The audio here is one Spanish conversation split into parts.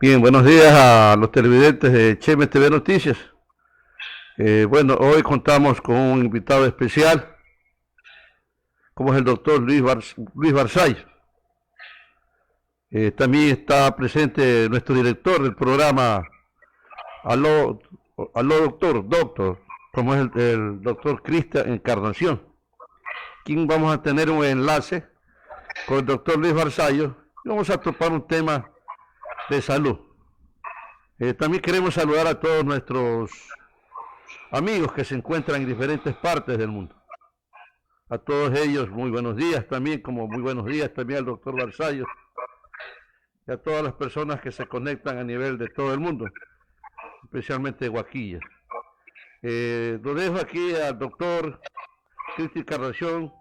Bien, buenos días a los televidentes de Cheme TV Noticias. Bueno, hoy contamos con un invitado especial, como es el doctor Luis Barzay. También está presente nuestro director del programa, Aló, Aló Doctor, como es el doctor Cristian Encarnación, quien vamos a tener un enlace con el doctor Luis Barzay y vamos a topar un tema de salud. También queremos saludar a todos nuestros amigos que se encuentran en diferentes partes del mundo. A todos ellos, muy buenos días también, como muy buenos días también al doctor Barzay y a todas las personas que se conectan a nivel de todo el mundo, especialmente de Guaquilla. Lo dejo aquí al doctor Cristian Carración,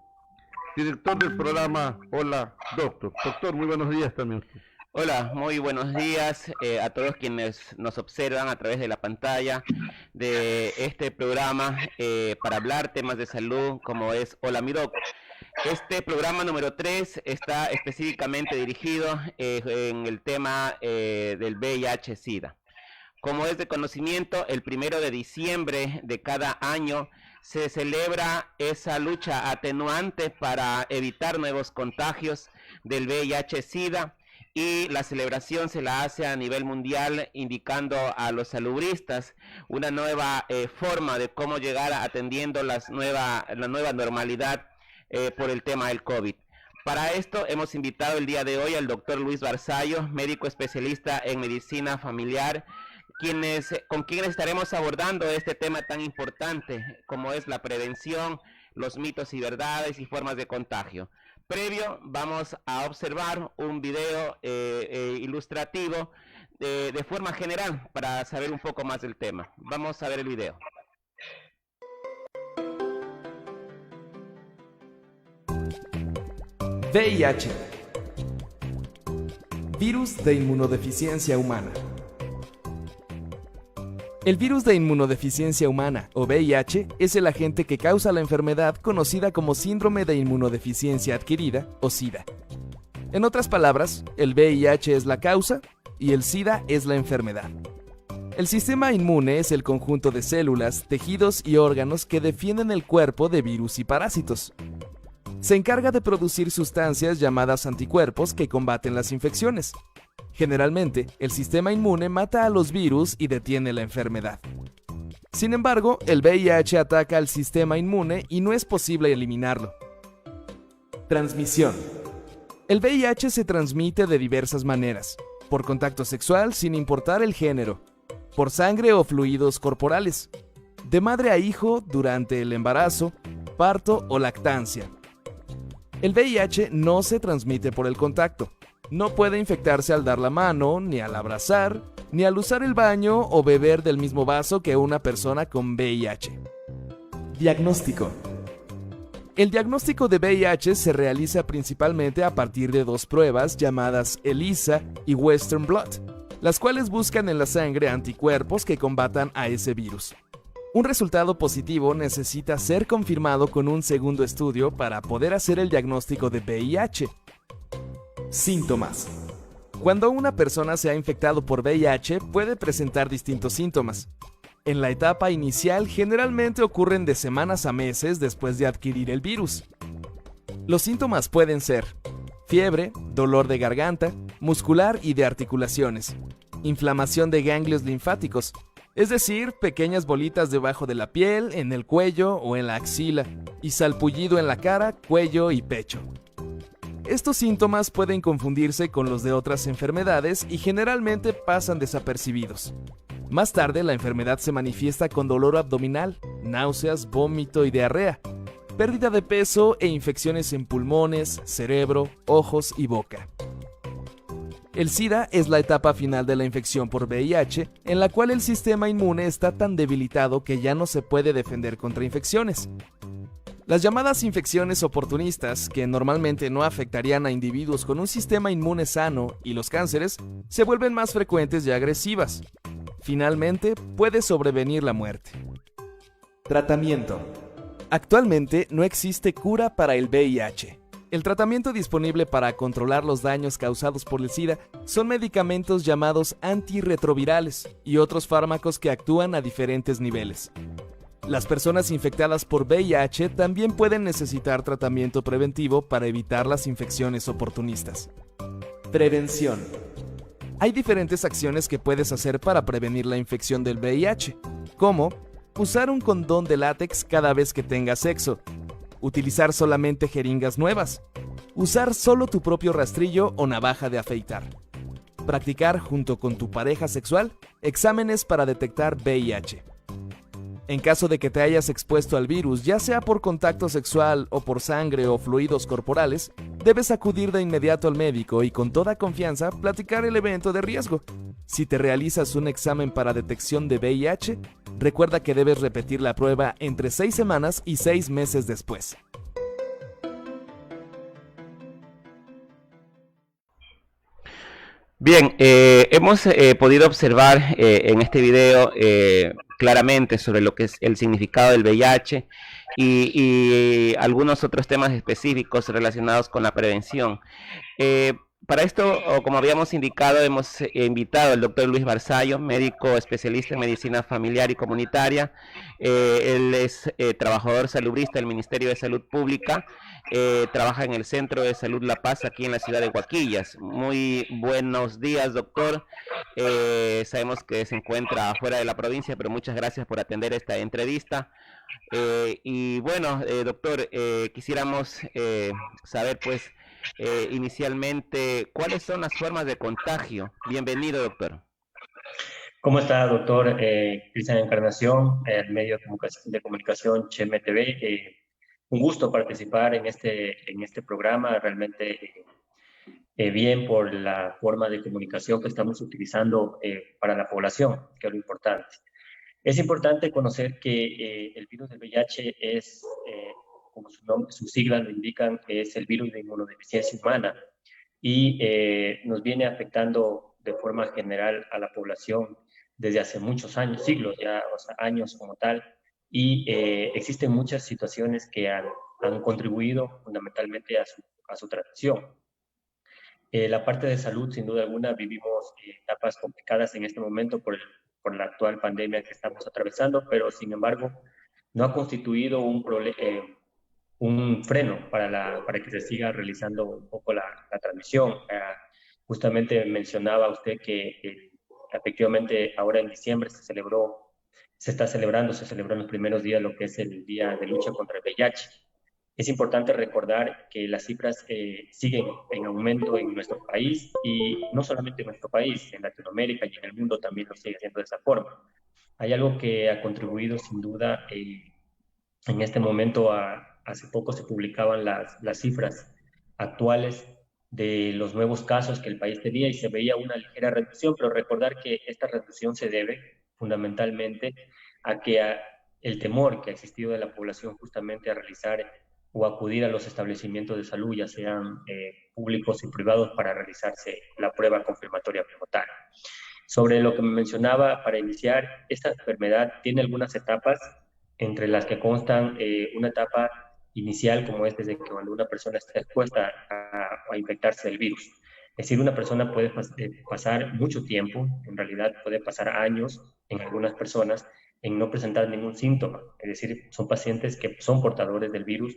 director del programa Hola Doctor. Doctor, muy buenos días también. Hola, muy buenos días a todos quienes nos observan a través de la pantalla de este programa para hablar temas de salud como es Hola Mi Doc. Este programa número 3 está específicamente dirigido en el tema del VIH-Sida. Como es de conocimiento, el 1 de diciembre de cada año se celebra esa lucha atenuante para evitar nuevos contagios del VIH-Sida. Y la celebración se la hace a nivel mundial, indicando a los salubristas una nueva forma de cómo llegar atendiendo la nueva normalidad por el tema del COVID. Para esto hemos invitado el día de hoy al doctor Luis Barzay, médico especialista en medicina familiar, con quienes estaremos abordando este tema tan importante como es la prevención, los mitos y verdades y formas de contagio. Previo vamos a observar un video ilustrativo de forma general para saber un poco más del tema. Vamos a ver el video. VIH. Virus de inmunodeficiencia humana. El virus de inmunodeficiencia humana, o VIH, es el agente que causa la enfermedad conocida como síndrome de inmunodeficiencia adquirida, o SIDA. En otras palabras, el VIH es la causa y el SIDA es la enfermedad. El sistema inmune es el conjunto de células, tejidos y órganos que defienden el cuerpo de virus y parásitos. Se encarga de producir sustancias llamadas anticuerpos que combaten las infecciones. Generalmente, el sistema inmune mata a los virus y detiene la enfermedad. Sin embargo, el VIH ataca al sistema inmune y no es posible eliminarlo. Transmisión. El VIH se transmite de diversas maneras: por contacto sexual sin importar el género, por sangre o fluidos corporales, de madre a hijo durante el embarazo, parto o lactancia. El VIH no se transmite por el contacto. No puede infectarse al dar la mano, ni al abrazar, ni al usar el baño o beber del mismo vaso que una persona con VIH. Diagnóstico. El diagnóstico de VIH se realiza principalmente a partir de dos pruebas llamadas ELISA y Western Blot, las cuales buscan en la sangre anticuerpos que combatan a ese virus. Un resultado positivo necesita ser confirmado con un segundo estudio para poder hacer el diagnóstico de VIH. Síntomas. Cuando una persona se ha infectado por VIH, puede presentar distintos síntomas. En la etapa inicial, generalmente ocurren de semanas a meses después de adquirir el virus. Los síntomas pueden ser fiebre, dolor de garganta, muscular y de articulaciones, inflamación de ganglios linfáticos, es decir, pequeñas bolitas debajo de la piel, en el cuello o en la axila, y salpullido en la cara, cuello y pecho. Estos síntomas pueden confundirse con los de otras enfermedades y generalmente pasan desapercibidos. Más tarde, la enfermedad se manifiesta con dolor abdominal, náuseas, vómito y diarrea, pérdida de peso e infecciones en pulmones, cerebro, ojos y boca. El SIDA es la etapa final de la infección por VIH, en la cual el sistema inmune está tan debilitado que ya no se puede defender contra infecciones. Las llamadas infecciones oportunistas, que normalmente no afectarían a individuos con un sistema inmune sano, y los cánceres, se vuelven más frecuentes y agresivas. Finalmente, puede sobrevenir la muerte. Tratamiento. Actualmente no existe cura para el VIH. El tratamiento disponible para controlar los daños causados por el SIDA son medicamentos llamados antirretrovirales y otros fármacos que actúan a diferentes niveles. Las personas infectadas por VIH también pueden necesitar tratamiento preventivo para evitar las infecciones oportunistas. Prevención. Hay diferentes acciones que puedes hacer para prevenir la infección del VIH, como usar un condón de látex cada vez que tengas sexo, utilizar solamente jeringas nuevas, usar solo tu propio rastrillo o navaja de afeitar, practicar junto con tu pareja sexual exámenes para detectar VIH. En caso de que te hayas expuesto al virus, ya sea por contacto sexual o por sangre o fluidos corporales, debes acudir de inmediato al médico y con toda confianza platicar el evento de riesgo. Si te realizas un examen para detección de VIH, recuerda que debes repetir la prueba entre 6 semanas y 6 meses después. Bien, hemos podido observar en este video claramente sobre lo que es el significado del VIH y algunos otros temas específicos relacionados con la prevención. Para esto, como habíamos indicado, hemos invitado al doctor Luis Barzallo, médico especialista en medicina familiar y comunitaria. Él es trabajador salubrista del Ministerio de Salud Pública. Trabaja en el Centro de Salud La Paz aquí en la ciudad de Huaquillas. Muy buenos días, doctor. Sabemos que se encuentra fuera de la provincia, pero muchas gracias por atender esta entrevista. Y bueno, doctor, quisiéramos saber pues inicialmente cuáles son las formas de contagio. Bienvenido, doctor. ¿Cómo está, doctor Cristian Encarnación, el medio de comunicación Cheme TV? Un gusto participar en este programa, realmente bien por la forma de comunicación que estamos utilizando para la población, que es lo importante. Es importante conocer que el virus del VIH es, como sus siglas lo indican, es el virus de inmunodeficiencia humana y nos viene afectando de forma general a la población desde hace muchos años, siglos ya, o sea, años como tal, y existen muchas situaciones que han contribuido fundamentalmente a su transmisión. La parte de salud, sin duda alguna, vivimos etapas complicadas en este momento por la actual pandemia que estamos atravesando, pero sin embargo no ha constituido un freno para que se siga realizando un poco la transmisión. Justamente mencionaba usted que efectivamente ahora en diciembre se celebró en los primeros días lo que es el Día de Lucha contra el VIH. Es importante recordar que las cifras siguen en aumento en nuestro país y no solamente en nuestro país, en Latinoamérica y en el mundo también lo sigue haciendo de esa forma. Hay algo que ha contribuido sin duda en este momento. Hace poco se publicaban las cifras actuales de los nuevos casos que el país tenía y se veía una ligera reducción, pero recordar que esta reducción se debe fundamentalmente a que el temor que ha existido de la población justamente a realizar o acudir a los establecimientos de salud, ya sean públicos y privados, para realizarse la prueba confirmatoria como tal. Sobre lo que me mencionaba, para iniciar, esta enfermedad tiene algunas etapas, entre las que constan una etapa inicial, como es desde que cuando una persona está expuesta a infectarse del virus. Es decir, una persona puede pasar mucho tiempo, en realidad puede pasar años en algunas personas, en no presentar ningún síntoma. Es decir, son pacientes que son portadores del virus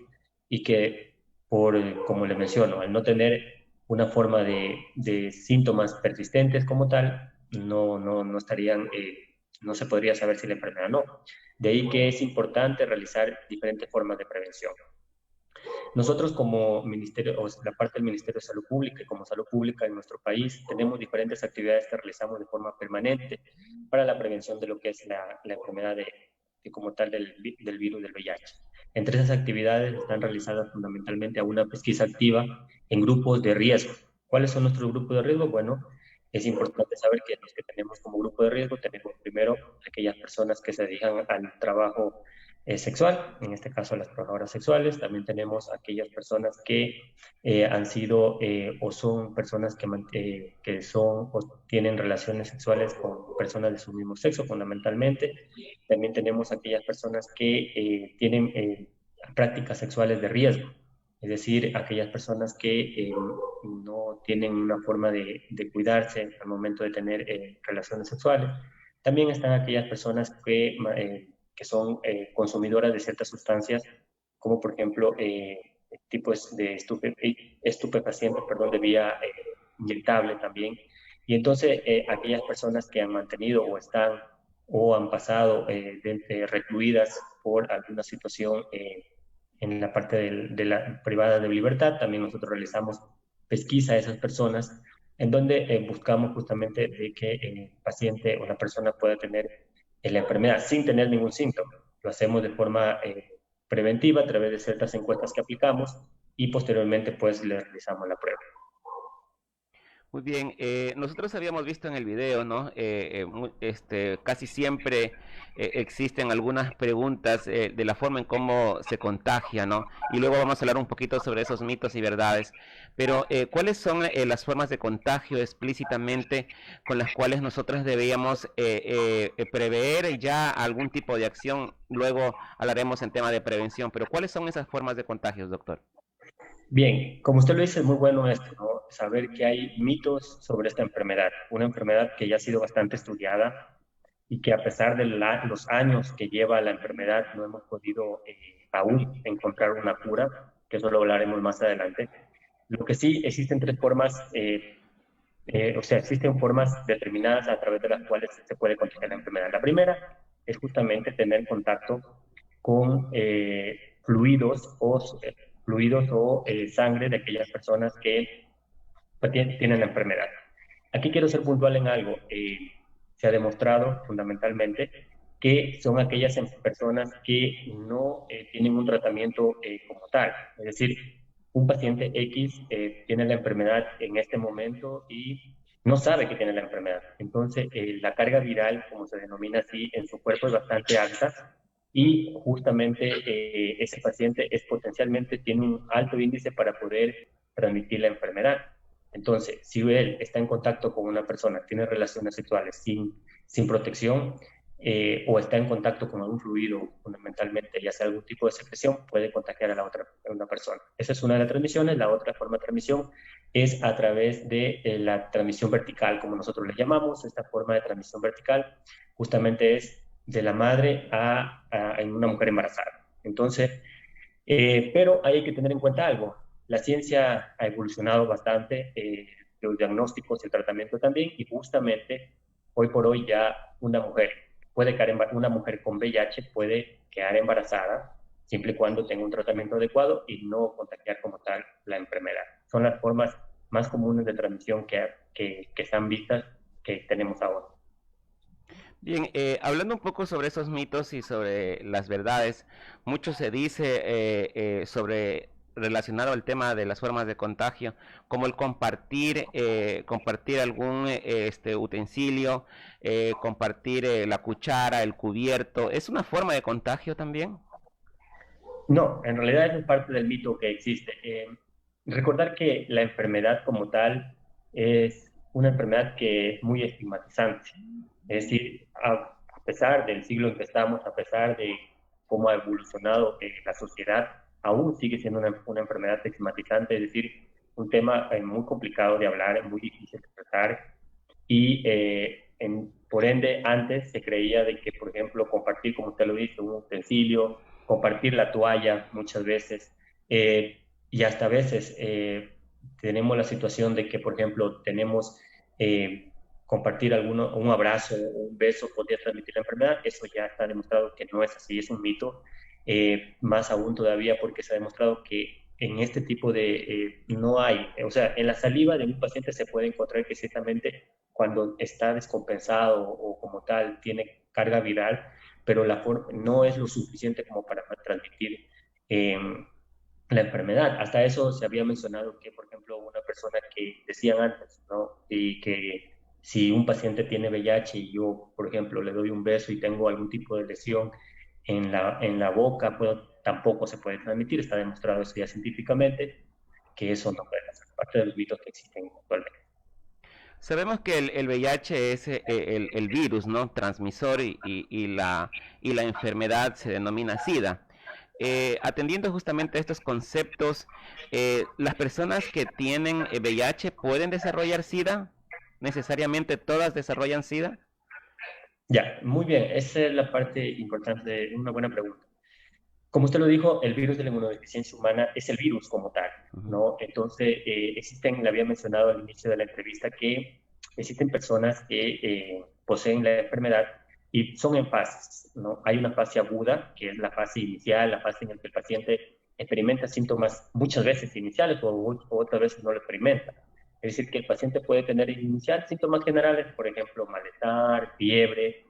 y que, como le menciono, al no tener una forma de síntomas persistentes como tal, no estarían, no se podría saber si la enfermedad no. De ahí que es importante realizar diferentes formas de prevención. Nosotros como ministerio, o la parte del Ministerio de Salud Pública y como Salud Pública en nuestro país, tenemos diferentes actividades que realizamos de forma permanente para la prevención de lo que es la enfermedad como tal del virus del VIH. Entre esas actividades están realizadas fundamentalmente a una pesquisa activa en grupos de riesgo. ¿Cuáles son nuestros grupos de riesgo? Bueno, es importante saber que los que tenemos como grupo de riesgo tenemos primero aquellas personas que se dedican al trabajo sexual, en este caso las trabajadoras sexuales. También tenemos aquellas personas que han sido o son personas que son o tienen relaciones sexuales con personas de su mismo sexo fundamentalmente. También tenemos aquellas personas que tienen prácticas sexuales de riesgo. es decir, aquellas personas que no tienen una forma de cuidarse al momento de tener relaciones sexuales. También están aquellas personas que son consumidoras de ciertas sustancias, como por ejemplo tipos de estupefacientes, perdón, de vía inyectable también. Y entonces aquellas personas que han mantenido o están o han pasado recluidas por alguna situación en la parte de la privada de libertad, también nosotros realizamos pesquisa a esas personas en donde buscamos justamente de que el paciente o la persona pueda tener la enfermedad sin tener ningún síntoma. Lo hacemos de forma preventiva a través de ciertas encuestas que aplicamos y posteriormente pues le realizamos la prueba. Muy bien, nosotros habíamos visto en el video, ¿no? Casi siempre existen algunas preguntas de la forma en cómo se contagia, ¿no? Y luego vamos a hablar un poquito sobre esos mitos y verdades. Pero, ¿cuáles son las formas de contagio explícitamente con las cuales nosotros debíamos prever ya algún tipo de acción? Luego hablaremos en tema de prevención, pero ¿cuáles son esas formas de contagios, doctor? Bien, como usted lo dice, es muy bueno esto, ¿no? Saber que hay mitos sobre esta enfermedad, una enfermedad que ya ha sido bastante estudiada y que a pesar de los años que lleva la enfermedad no hemos podido aún encontrar una cura, que eso lo hablaremos más adelante. Lo que sí existen tres formas, o sea, existen formas determinadas a través de las cuales se puede contagiar la enfermedad. La primera es justamente tener contacto con fluidos o sangre de aquellas personas que pues, tienen la enfermedad. Aquí quiero ser puntual en algo. Se ha demostrado fundamentalmente que son aquellas personas que no tienen un tratamiento como tal. Es decir, un paciente X tiene la enfermedad en este momento y no sabe que tiene la enfermedad. Entonces, la carga viral, como se denomina así, en su cuerpo es bastante alta y justamente ese paciente potencialmente tiene un alto índice para poder transmitir la enfermedad. Entonces, si él está en contacto con una persona, tiene relaciones sexuales sin protección o está en contacto con algún fluido, fundamentalmente, ya sea algún tipo de secreción, puede contagiar a una persona. Esa es una de las transmisiones. La otra forma de transmisión es a través de la transmisión vertical, como nosotros le llamamos. Esta forma de transmisión vertical justamente es de la madre en una mujer embarazada. Entonces, pero hay que tener en cuenta algo. La ciencia ha evolucionado bastante, los diagnósticos, el tratamiento también, y justamente hoy por hoy ya una mujer con VIH puede quedar embarazada siempre y cuando tenga un tratamiento adecuado y no contagiar como tal la enfermedad. Son las formas más comunes de transmisión que están vistas que tenemos ahora. Bien, hablando un poco sobre esos mitos y sobre las verdades, mucho se dice sobre relacionado al tema de las formas de contagio, como el compartir algún utensilio, compartir la cuchara, el cubierto, ¿es una forma de contagio también? No, en realidad eso es parte del mito que existe. Recordar que la enfermedad como tal es una enfermedad que es muy estigmatizante. Es decir, a pesar del siglo en que estamos, a pesar de cómo ha evolucionado la sociedad, aún sigue siendo una enfermedad estigmatizante, es decir, un tema muy complicado de hablar, muy difícil de tratar y por ende antes se creía de que, por ejemplo, compartir, como usted lo dice, un utensilio, compartir la toalla muchas veces y hasta a veces tenemos la situación de que, por ejemplo, tenemos compartir un abrazo o un beso podría transmitir la enfermedad. Eso ya está demostrado que no es así, es un mito. Más aún todavía porque se ha demostrado que en este tipo de no hay, o sea, en la saliva de un paciente se puede encontrar que ciertamente cuando está descompensado o como tal tiene carga viral, pero no es lo suficiente como para transmitir eh, la enfermedad. Hasta eso se había mencionado que, por ejemplo, una persona que decían antes, ¿no? Y que si un paciente tiene VIH y yo, por ejemplo, le doy un beso y tengo algún tipo de lesión en la boca, tampoco se puede transmitir. Está demostrado eso ya científicamente, que eso no puede ser parte de los mitos que existen actualmente. Sabemos que el VIH es el virus, ¿no? Transmisor y la enfermedad se denomina SIDA. atendiendo justamente a estos conceptos, ¿las personas que tienen VIH pueden desarrollar SIDA? ¿Necesariamente todas desarrollan SIDA? Ya, muy bien, esa es la parte importante, una buena pregunta. Como usted lo dijo, el virus de la inmunodeficiencia humana es el virus como tal, Ujú. ¿no? Entonces, le había mencionado al inicio de la entrevista que existen personas que poseen la enfermedad y son en fases, ¿no? Hay una fase aguda, que es la fase inicial, la fase en la que el paciente experimenta síntomas muchas veces iniciales o otras veces no lo experimenta. Es decir, que el paciente puede tener inicial síntomas generales, por ejemplo, malestar, fiebre.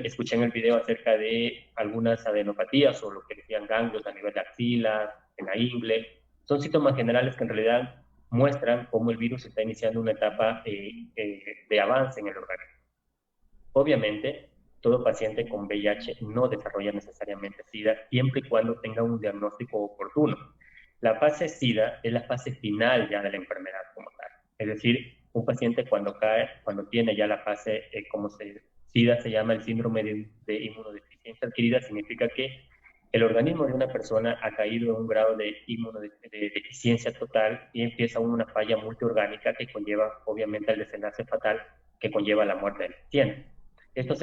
Escuché en el video acerca de algunas adenopatías o lo que decían ganglios a nivel de axila, en la ingle. Son síntomas generales que en realidad muestran cómo el virus está iniciando una etapa de avance en el organismo. Obviamente, todo paciente con VIH no desarrolla necesariamente SIDA siempre y cuando tenga un diagnóstico oportuno. La fase SIDA es la fase final ya de la enfermedad como tal. Es decir, un paciente cuando tiene ya la fase, SIDA se llama el síndrome de inmunodeficiencia adquirida, significa que el organismo de una persona ha caído en un grado de inmunodeficiencia total y empieza una falla multiorgánica que conlleva obviamente al desenlace fatal que conlleva la muerte del paciente. Esto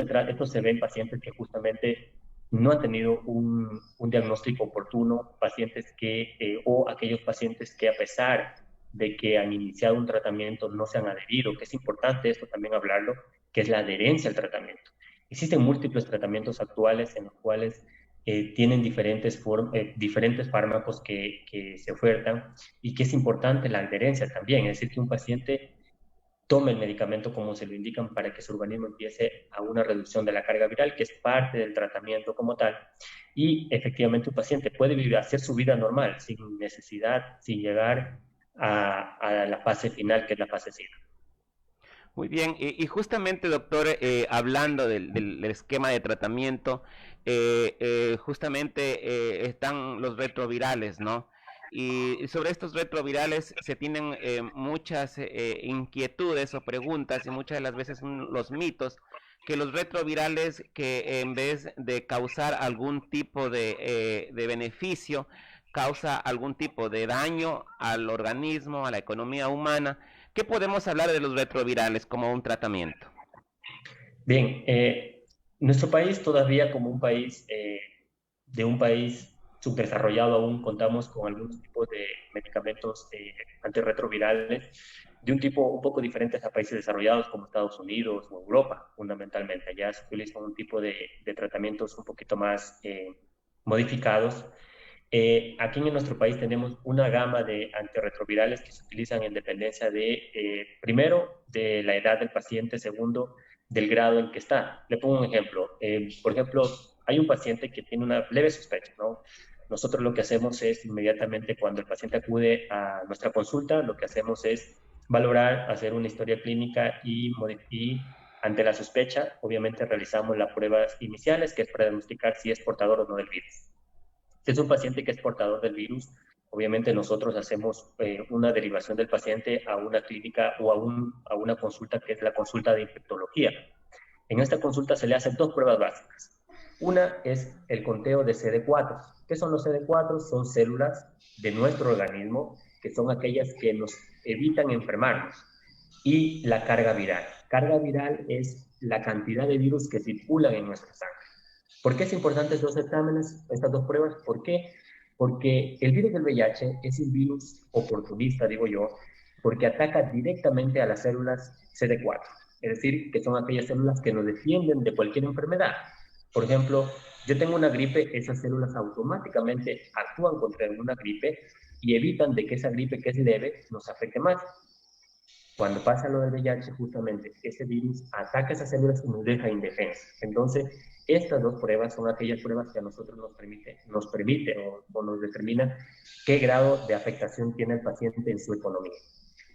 se ve en pacientes que justamente no han tenido un diagnóstico oportuno, o aquellos pacientes que a pesar de que han iniciado un tratamiento no se han adherido, que es importante esto también hablarlo, que es la adherencia al tratamiento. Existen múltiples tratamientos actuales en los cuales tienen diferentes fármacos que se ofertan y que es importante la adherencia también, es decir, que un paciente tome el medicamento como se lo indican para que su organismo empiece a una reducción de la carga viral, que es parte del tratamiento como tal. Y efectivamente un paciente puede hacer su vida normal, sin necesidad, sin llegar a la fase final, que es la fase SIDA. Muy bien, y justamente, doctor, hablando del esquema de tratamiento, justamente están los retrovirales, ¿no? Y sobre estos retrovirales se tienen muchas inquietudes o preguntas y muchas de las veces son los mitos que los retrovirales que en vez de causar algún tipo de beneficio, causa algún tipo de daño al organismo, a la economía humana. ¿Qué podemos hablar de los retrovirales como un tratamiento? Bien, nuestro país todavía como de un país subdesarrollado aún contamos con algunos tipos de medicamentos antirretrovirales de un tipo un poco diferentes a países desarrollados como Estados Unidos o Europa, fundamentalmente. Allá se utiliza un tipo de tratamientos un poquito más modificados. Aquí en nuestro país tenemos una gama de antirretrovirales que se utilizan en dependencia primero, de la edad del paciente, segundo, del grado en que está. Le pongo un ejemplo. Por ejemplo, hay un paciente que tiene una leve sospecha, ¿no? Nosotros lo que hacemos es inmediatamente cuando el paciente acude a nuestra consulta, lo que hacemos es valorar, hacer una historia clínica y ante la sospecha, obviamente realizamos las pruebas iniciales, que es para diagnosticar si es portador o no del virus. Si es un paciente que es portador del virus, obviamente nosotros hacemos una derivación del paciente a una clínica o a una consulta que es la consulta de infectología. En esta consulta se le hacen dos pruebas básicas. Una es el conteo de CD4. ¿Qué son los CD4? Son células de nuestro organismo que son aquellas que nos evitan enfermarnos. Y la carga viral. Carga viral es la cantidad de virus que circulan en nuestra sangre. ¿Por qué es importante estos dos exámenes, estas dos pruebas? ¿Por qué? Porque el virus del VIH es un virus oportunista, digo yo, porque ataca directamente a las células CD4, es decir, que son aquellas células que nos defienden de cualquier enfermedad. Por ejemplo, yo tengo una gripe, esas células automáticamente actúan contra una gripe y evitan de que esa gripe que es leve nos afecte más. Cuando pasa lo del VIH, justamente ese virus ataca esas células y nos deja indefensos. Entonces, estas dos pruebas son aquellas pruebas que a nosotros nos permite o nos determina qué grado de afectación tiene el paciente en su economía.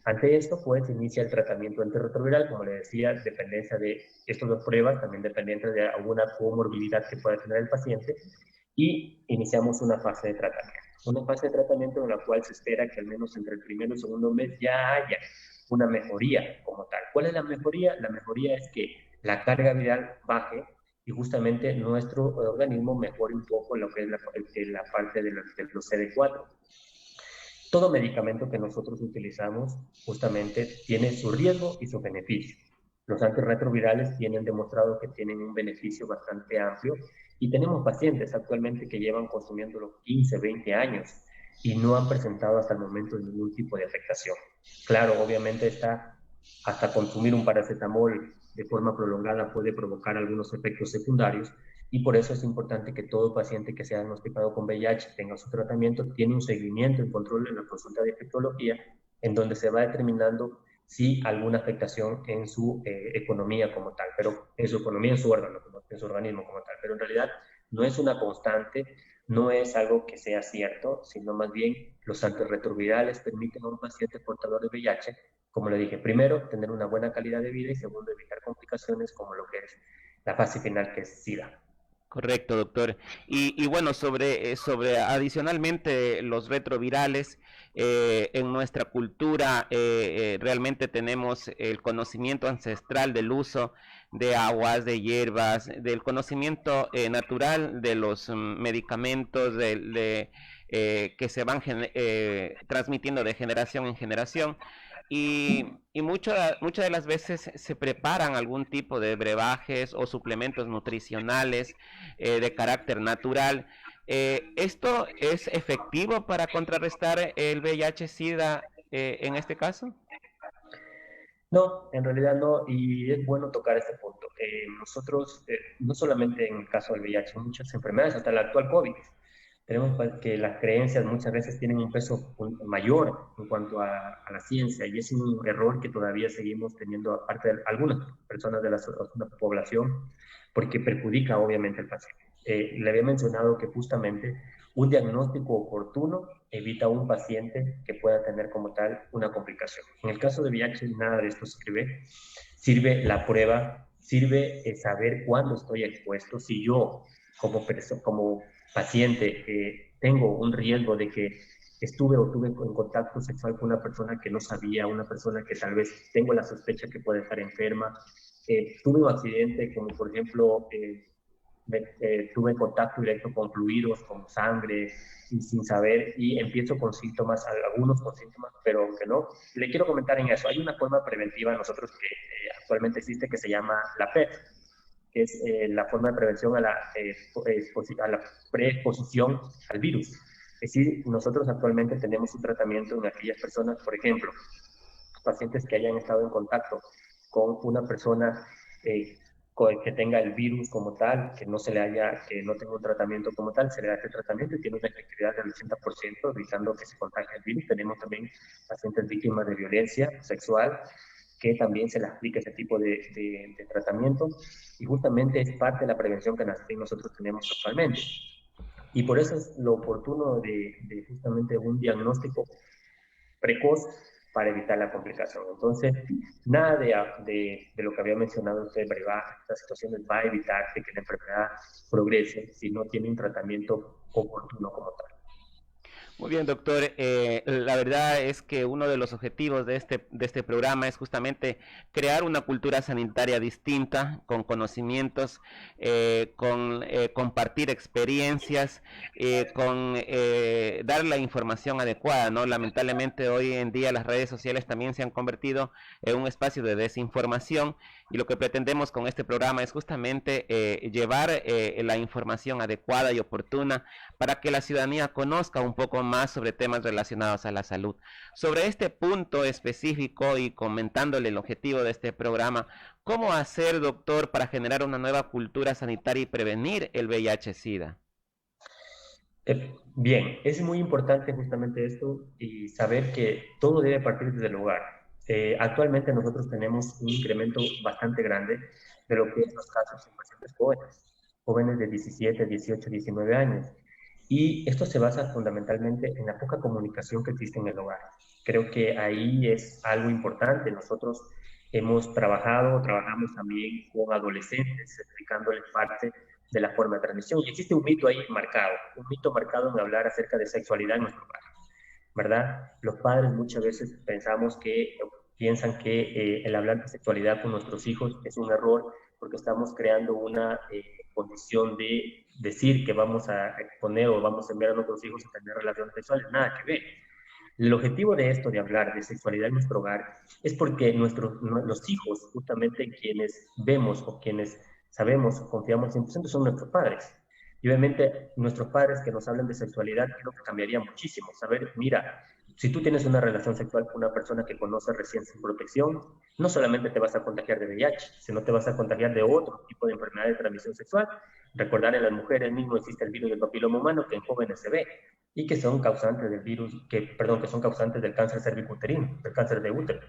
Ante esto, pues, inicia el tratamiento antirretroviral, como le decía, dependencia de estas dos pruebas, también dependiente de alguna comorbilidad que pueda tener el paciente, y iniciamos una fase de tratamiento. Una fase de tratamiento en la cual se espera que al menos entre el primero y el segundo mes ya haya una mejoría como tal. ¿Cuál es la mejoría? La mejoría es que la carga viral baje y justamente nuestro organismo mejore un poco lo que es la parte de los CD4. Todo medicamento que nosotros utilizamos justamente tiene su riesgo y su beneficio. Los antirretrovirales tienen demostrado que tienen un beneficio bastante amplio y tenemos pacientes actualmente que llevan consumiéndolo 15, 20 años y no han presentado hasta el momento ningún tipo de afectación. Claro, obviamente hasta consumir un paracetamol de forma prolongada puede provocar algunos efectos secundarios, y por eso es importante que todo paciente que sea diagnosticado con VIH tenga su tratamiento, tiene un seguimiento y control en la consulta de infectología, en donde se va determinando si alguna afectación en su economía como tal, pero en su economía, en su órgano, en su organismo como tal. Pero en realidad no es una constante, no es algo que sea cierto, sino más bien los antirretrovirales permiten a un paciente portador de VIH, como le dije, primero, tener una buena calidad de vida y segundo, evitar complicaciones como lo que es la fase final, que es SIDA. Correcto, doctor. Y bueno, sobre adicionalmente los retrovirales, en nuestra cultura realmente tenemos el conocimiento ancestral del uso de aguas, de hierbas, del conocimiento natural de los medicamentos que se van transmitiendo de generación en generación. Y muchas de las veces se preparan algún tipo de brebajes o suplementos nutricionales de carácter natural. ¿Esto es efectivo para contrarrestar el VIH-Sida en este caso? No, en realidad no, y es bueno tocar este punto. Nosotros, no solamente en el caso del VIH, muchas enfermedades, hasta el actual COVID, tenemos que las creencias muchas veces tienen un peso mayor en cuanto a la ciencia, y es un error que todavía seguimos teniendo, aparte de algunas personas de la población, porque perjudica obviamente al paciente. Le había mencionado que justamente un diagnóstico oportuno evita a un paciente que pueda tener como tal una complicación. En el caso de VIH, nada de esto sirve. Sirve la prueba, sirve saber cuándo estoy expuesto. Si yo, como paciente, tengo un riesgo de que estuve o tuve en contacto sexual con una persona que no sabía, una persona que tal vez tengo la sospecha que puede estar enferma, tuve un accidente como por ejemplo tuve contacto directo con fluidos, con sangre, y sin saber, y empiezo con síntomas, algunos con síntomas, pero que no. Le quiero comentar en eso, hay una forma preventiva nosotros que actualmente existe que se llama la PEP, que es la forma de prevención a la preexposición al virus. Es decir, nosotros actualmente tenemos un tratamiento en aquellas personas, por ejemplo, pacientes que hayan estado en contacto con una persona que tenga el virus como tal, que no tenga un tratamiento como tal, se le da este tratamiento y tiene una efectividad del 80%, evitando que se contagie el virus. Tenemos también pacientes víctimas de violencia sexual, que también se les aplica ese tipo de tratamiento, y justamente es parte de la prevención que nosotros tenemos actualmente. Y por eso es lo oportuno de justamente un diagnóstico precoz para evitar la complicación. Entonces, nada de lo que había mencionado usted, estas situaciones va a evitar que la enfermedad progrese si no tiene un tratamiento oportuno como tal. Muy bien, doctor. La verdad es que uno de los objetivos de este programa es justamente crear una cultura sanitaria distinta, con conocimientos, con compartir experiencias, con dar la información adecuada, ¿no? Lamentablemente hoy en día las redes sociales también se han convertido en un espacio de desinformación, y lo que pretendemos con este programa es justamente llevar la información adecuada y oportuna para que la ciudadanía conozca un poco más sobre temas relacionados a la salud. Sobre este punto específico y comentándole el objetivo de este programa, ¿cómo hacer, doctor, para generar una nueva cultura sanitaria y prevenir el VIH-Sida? Bien, es muy importante justamente esto y saber que todo debe partir desde el hogar. Actualmente nosotros tenemos un incremento bastante grande de lo que es los casos en pacientes jóvenes de 17, 18, 19 años. Y esto se basa fundamentalmente en la poca comunicación que existe en el hogar. Creo que ahí es algo importante. Nosotros trabajamos también con adolescentes, explicándoles parte de la forma de transmisión. Y existe un mito ahí marcado, un mito marcado en hablar acerca de sexualidad en nuestro país, ¿verdad? Los padres muchas veces pensamos que piensan que el hablar de sexualidad con nuestros hijos es un error porque estamos creando una condición de decir que vamos a exponer o vamos a enviar a nuestros hijos a tener relaciones sexuales. Nada que ver. El objetivo de esto, de hablar de sexualidad en nuestro hogar, es porque los hijos, justamente quienes vemos o quienes sabemos, confiamos 100%, son nuestros padres. Y obviamente nuestros padres que nos hablan de sexualidad, creo que cambiaría muchísimo. Saber, mira, si tú tienes una relación sexual con una persona que conoces recién sin protección, no solamente te vas a contagiar de VIH, sino te vas a contagiar de otro tipo de enfermedad de transmisión sexual. Recordar, en las mujeres mismo existe el virus del papiloma humano que en jóvenes se ve y que son causantes del virus, que son causantes del cáncer cervicuterino, del cáncer de útero,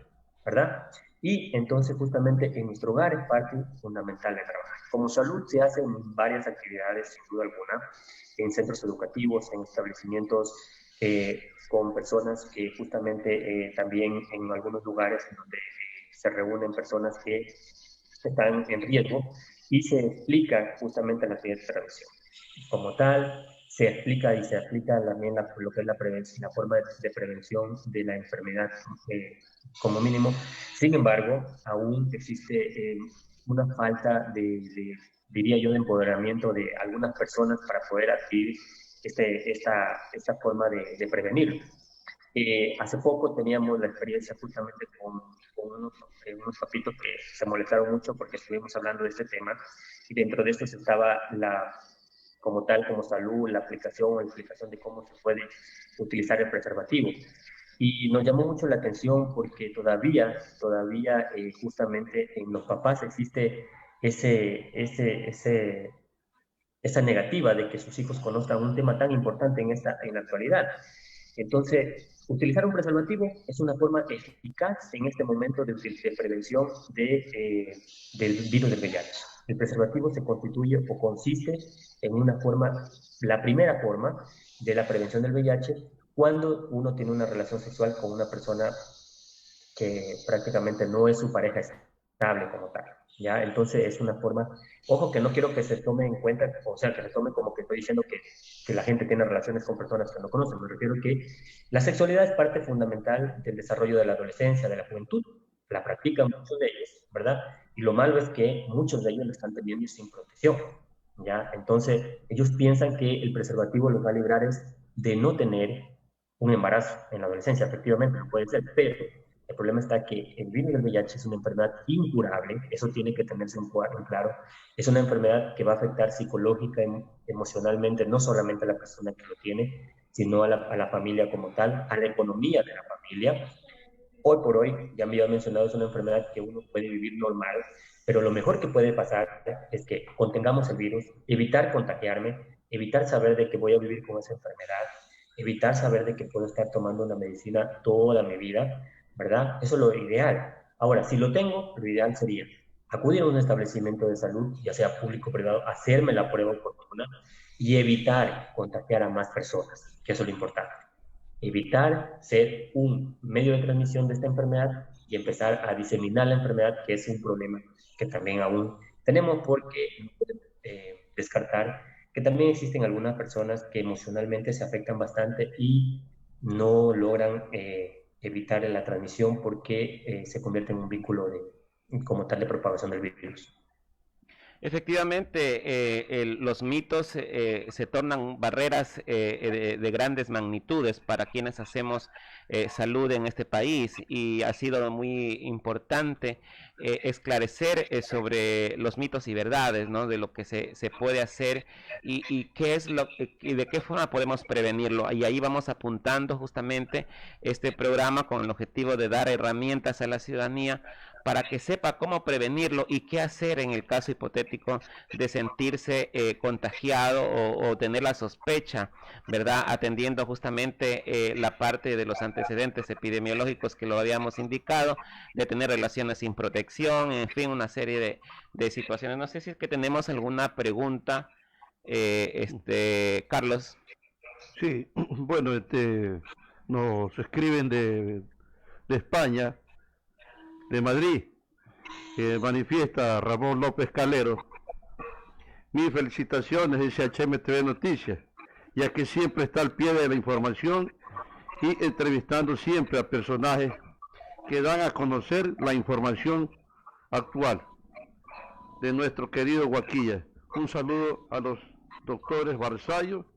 ¿verdad? Y entonces justamente en nuestro hogar es parte fundamental de trabajar. Como salud se hacen varias actividades, sin duda alguna, en centros educativos, en establecimientos con personas que justamente también en algunos lugares en donde se reúnen personas que están en riesgo y se explica justamente la actividad de prevención. Como tal, se explica y se aplica también lo que es la prevención, la forma de prevención de la enfermedad como mínimo. Sin embargo, aún existe una falta diría yo, de empoderamiento de algunas personas para poder adquirir esta forma de prevenir. Hace poco teníamos la experiencia justamente con unos papitos que se molestaron mucho porque estuvimos hablando de este tema y dentro de esto estaba como tal, como salud, la aplicación o explicación de cómo se puede utilizar el preservativo. Y nos llamó mucho la atención porque todavía justamente en los papás existe esa negativa de que sus hijos conozcan un tema tan importante en la actualidad. Entonces, utilizar un preservativo es una forma eficaz en este momento de prevención del virus del VIH. El preservativo se constituye o consiste en la primera forma de la prevención del VIH cuando uno tiene una relación sexual con una persona que prácticamente no es su pareja estable como tal. ¿Ya? Entonces es una forma, ojo que no quiero que se tome en cuenta, o sea, que se tome como que estoy diciendo que la gente tiene relaciones con personas que no conocen, me refiero que la sexualidad es parte fundamental del desarrollo de la adolescencia, de la juventud, la practican muchos de ellos, ¿verdad? Y lo malo es que muchos de ellos lo están teniendo sin protección, ¿ya? Entonces ellos piensan que el preservativo los va a librar de no tener un embarazo en la adolescencia, efectivamente, no puede ser, pero el problema está que el virus del VIH es una enfermedad incurable, eso tiene que tenerse en claro. Es una enfermedad que va a afectar psicológica y emocionalmente no solamente a la persona que lo tiene, sino a la familia como tal, a la economía de la familia. Hoy por hoy, ya me había mencionado, es una enfermedad que uno puede vivir normal, pero lo mejor que puede pasar es que contengamos el virus, evitar contagiarme, evitar saber de que voy a vivir con esa enfermedad, evitar saber de que puedo estar tomando una medicina toda mi vida, ¿verdad? Eso es lo ideal. Ahora, si lo tengo, lo ideal sería acudir a un establecimiento de salud, ya sea público o privado, hacerme la prueba oportuna y evitar contagiar a más personas, que eso es lo importante. Evitar ser un medio de transmisión de esta enfermedad y empezar a diseminar la enfermedad, que es un problema que también aún tenemos, porque no podemos descartar que también existen algunas personas que emocionalmente se afectan bastante y no logran evitar la transmisión porque se convierte en un vínculo como tal de propagación del virus. Efectivamente, los mitos se tornan barreras de grandes magnitudes para quienes hacemos salud en este país y ha sido muy importante esclarecer sobre los mitos y verdades, ¿no? De lo que se puede hacer y qué es y de qué forma podemos prevenirlo. Y ahí vamos apuntando justamente este programa con el objetivo de dar herramientas a la ciudadanía para que sepa cómo prevenirlo y qué hacer en el caso hipotético de sentirse contagiado o tener la sospecha, ¿verdad? Atendiendo justamente la parte de los antecedentes epidemiológicos que lo habíamos indicado, de tener relaciones sin protección, en fin, una serie de situaciones. No sé si es que tenemos alguna pregunta, Carlos. Sí, bueno, nos escriben de España, de Madrid, que manifiesta Ramón López Calero. Mis felicitaciones, dice HMTV Noticias, ya que siempre está al pie de la información y entrevistando siempre a personajes que dan a conocer la información actual de nuestro querido Guaquilla. Un saludo a los doctores Barzallo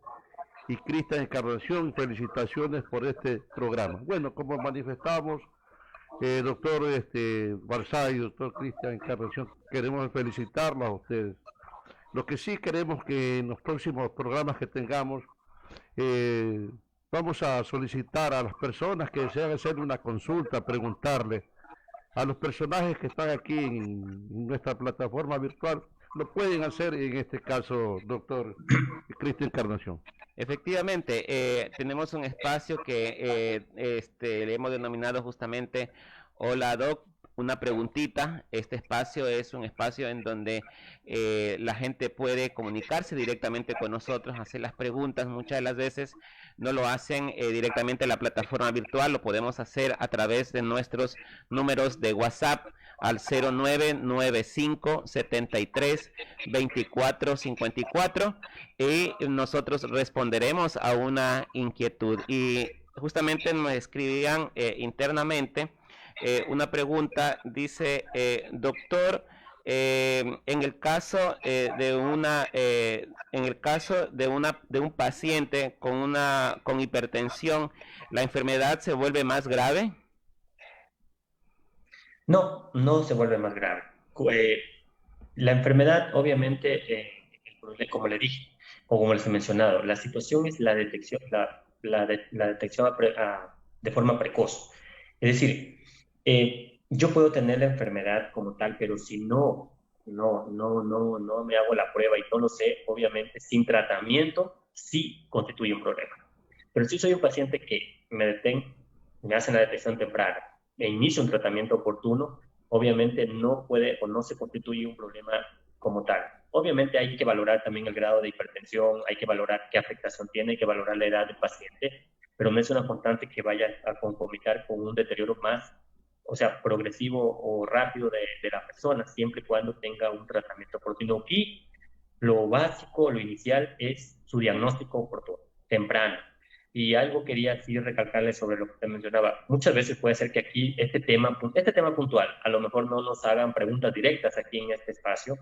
y Cristian Encarnación. Felicitaciones por este programa. Bueno, como manifestamos, doctor Barzallo, doctor Cristian Encarnación, queremos felicitarlos a ustedes. Lo que sí queremos que en los próximos programas que tengamos, vamos a solicitar a las personas que desean hacer una consulta, preguntarle a los personajes que están aquí en nuestra plataforma virtual, lo pueden hacer en este caso, doctor Cristian Encarnación. Efectivamente, tenemos un espacio que le hemos denominado justamente Hola Doc, una preguntita. Este espacio es un espacio en donde la gente puede comunicarse directamente con nosotros, hacer las preguntas. Muchas de las veces no lo hacen directamente en la plataforma virtual, lo podemos hacer a través de nuestros números de WhatsApp al 0995 73 24 54 y nosotros responderemos a una inquietud. Y justamente nos escribían internamente una pregunta, dice, doctor, en el caso de un paciente con hipertensión, ¿la enfermedad se vuelve más grave? No, no se vuelve más grave. La enfermedad, obviamente, como le dije, o como les he mencionado, la situación es la detección, la detección de forma precoz. Es decir, yo puedo tener la enfermedad como tal, pero si no me hago la prueba y no lo sé, obviamente, sin tratamiento, sí constituye un problema. Pero si soy un paciente que me hacen la detección temprana e inicio un tratamiento oportuno, obviamente no puede o no se constituye un problema como tal. Obviamente hay que valorar también el grado de hipertensión, hay que valorar qué afectación tiene, hay que valorar la edad del paciente, pero no es una constante que vaya a concomitar con un deterioro más, o sea, progresivo o rápido de la persona, siempre y cuando tenga un tratamiento oportuno. Y lo básico, lo inicial, es su diagnóstico oportuno, temprano. Y algo quería sí recalcarle sobre lo que usted mencionaba. Muchas veces puede ser que aquí este tema puntual, a lo mejor no nos hagan preguntas directas aquí en este espacio,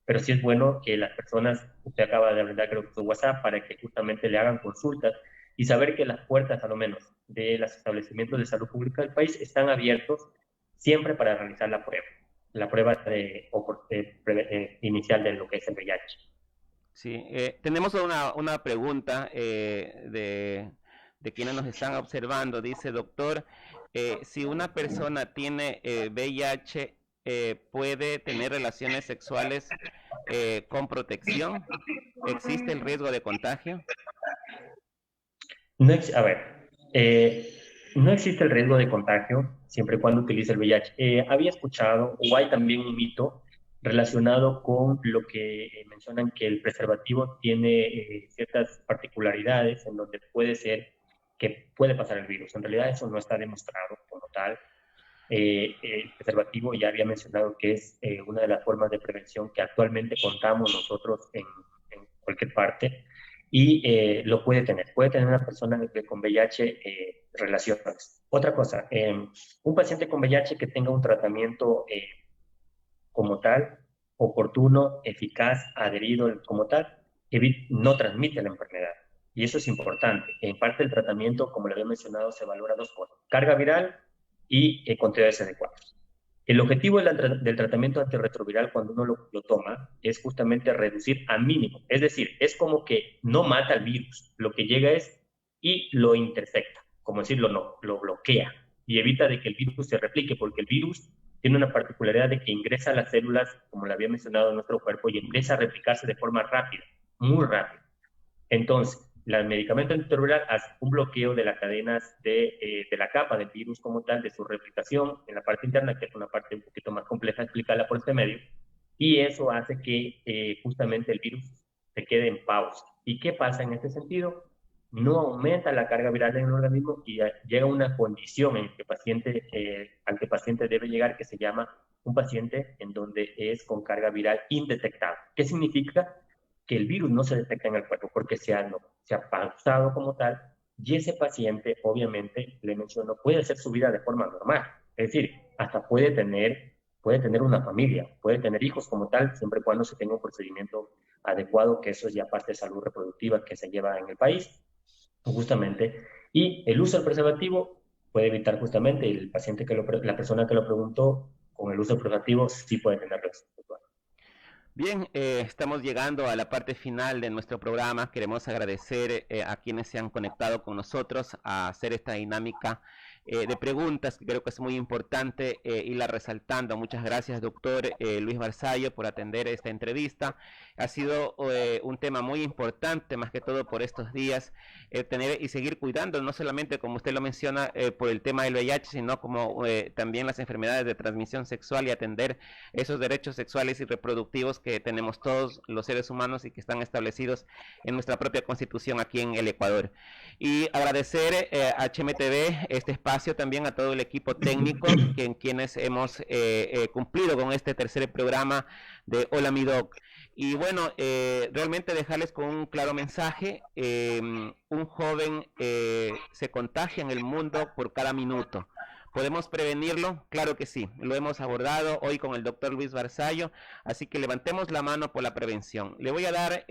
pero sí es bueno que las personas, usted acaba de brindar creo que su WhatsApp, para que justamente le hagan consultas y saber que las puertas, a lo menos, de los establecimientos de salud pública del país están abiertos siempre para realizar la prueba inicial de lo que es el VIH. Sí, tenemos una pregunta de quienes nos están observando. Dice, doctor, si una persona tiene VIH, ¿puede tener relaciones sexuales con protección? ¿Existe el riesgo de contagio? A ver, no existe el riesgo de contagio siempre y cuando utilice el VIH. Había escuchado, o hay también un mito relacionado con lo que mencionan que el preservativo tiene ciertas particularidades en donde puede ser que puede pasar el virus. En realidad eso no está demostrado como tal. El preservativo ya había mencionado que es una de las formas de prevención que actualmente contamos nosotros en cualquier parte y lo puede tener una persona con VIH relaciones. Otra cosa, un paciente con VIH que tenga un tratamiento como tal, oportuno, eficaz, adherido como tal, no transmite la enfermedad. Y eso es importante. En parte del tratamiento, como le había mencionado, se valora dos cosas: carga viral y conteo de CD4. El objetivo del tratamiento antirretroviral cuando uno lo toma es justamente reducir a mínimo. Es decir, es como que no mata el virus. Lo que llega es y lo intersecta, como decirlo, no, lo bloquea y evita de que el virus se replique, porque el virus tiene una particularidad de que ingresa a las células, como le había mencionado, en nuestro cuerpo y empieza a replicarse de forma rápida, muy rápida. Entonces, el medicamento antirretroviral hace un bloqueo de las cadenas de la capa del virus como tal, de su replicación en la parte interna, que es una parte un poquito más compleja explicarla por este medio, y eso hace que justamente el virus se quede en pausa. ¿Y qué pasa en este sentido? No aumenta la carga viral en el organismo y llega una condición en que al que el paciente debe llegar, que se llama un paciente en donde es con carga viral indetectable. ¿Qué significa? Que el virus no se detecta en el cuerpo porque se ha pausado como tal, y ese paciente, obviamente, le menciono, puede hacer su vida de forma normal. Es decir, hasta puede tener una familia, puede tener hijos como tal, siempre y cuando se tenga un procedimiento adecuado, que eso es ya parte de salud reproductiva que se lleva en el país, justamente. Y el uso del preservativo puede evitar justamente el paciente la persona que lo preguntó, con el uso del preservativo sí puede tener relaciones sexuales. Bien, estamos llegando a la parte final de nuestro programa. Queremos agradecer a quienes se han conectado con nosotros a hacer esta dinámica de preguntas, que creo que es muy importante irla resaltando. Muchas gracias, doctor Luis Barzallo, por atender esta entrevista. Ha sido un tema muy importante, más que todo por estos días, tener y seguir cuidando, no solamente, como usted lo menciona, por el tema del VIH, sino como también las enfermedades de transmisión sexual, y atender esos derechos sexuales y reproductivos que tenemos todos los seres humanos y que están establecidos en nuestra propia Constitución aquí en el Ecuador. Y agradecer a HMTV este espacio, también a todo el equipo técnico quienes hemos cumplido con este tercer programa de Hola Mi Doc. Y bueno, realmente dejarles con un claro mensaje. Un joven se contagia en el mundo por cada minuto. ¿Podemos prevenirlo? Claro que sí, lo hemos abordado hoy con el doctor Luis Barzallo, así que levantemos la mano por la prevención. Le voy a dar,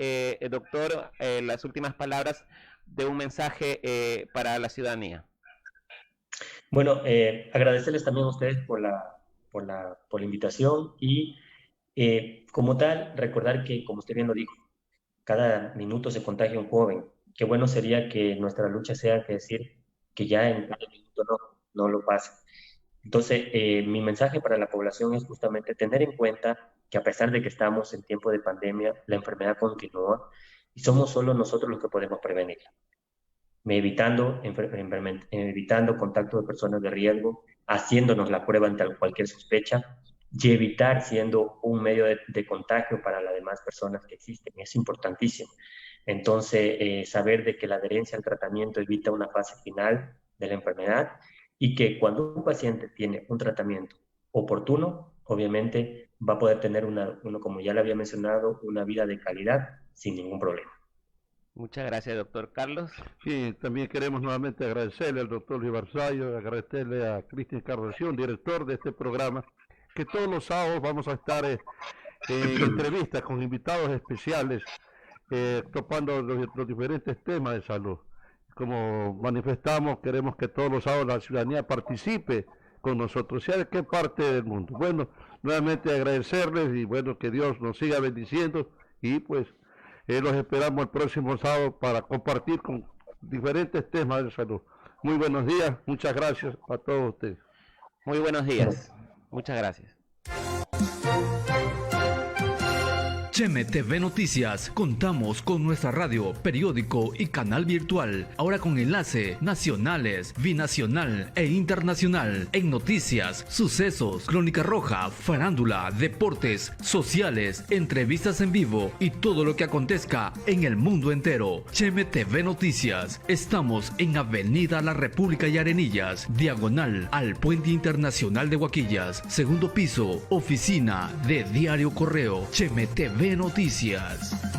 doctor, las últimas palabras de un mensaje para la ciudadanía. Bueno, agradecerles también a ustedes por la invitación y como tal, recordar que, como usted bien lo dijo, cada minuto se contagia un joven. Qué bueno sería que nuestra lucha sea que decir que ya en cada minuto no lo pase. Entonces, mi mensaje para la población es justamente tener en cuenta que a pesar de que estamos en tiempo de pandemia, la enfermedad continúa y somos solo nosotros los que podemos prevenirla. Evitando contacto de personas de riesgo, haciéndonos la prueba ante cualquier sospecha y evitar siendo un medio de contagio para las demás personas que existen. Es importantísimo. Entonces, saber de que la adherencia al tratamiento evita una fase final de la enfermedad y que cuando un paciente tiene un tratamiento oportuno, obviamente va a poder tener como ya le había mencionado, una vida de calidad sin ningún problema. Muchas gracias, doctor Carlos. Sí, también queremos nuevamente agradecerle al doctor Luis Barzallo, agradecerle a Cristian Encarnación, director de este programa, que todos los sábados vamos a estar en entrevistas con invitados especiales, topando los diferentes temas de salud. Como manifestamos, queremos que todos los sábados la ciudadanía participe con nosotros, sea de qué parte del mundo. Bueno, nuevamente agradecerles y bueno, que Dios nos siga bendiciendo y pues los esperamos el próximo sábado para compartir con diferentes temas de salud. Muy buenos días, muchas gracias a todos ustedes. Muy buenos días, muchas gracias. HMTV Noticias, contamos con nuestra radio, periódico y canal virtual, ahora con enlace nacionales, binacional e internacional, en noticias, sucesos, crónica roja, farándula, deportes, sociales, entrevistas en vivo y todo lo que acontezca en el mundo entero. HMTV Noticias, estamos en Avenida La República y Arenillas, diagonal al Puente Internacional de Huaquillas, segundo piso, oficina de Diario Correo. HMTV Noticias.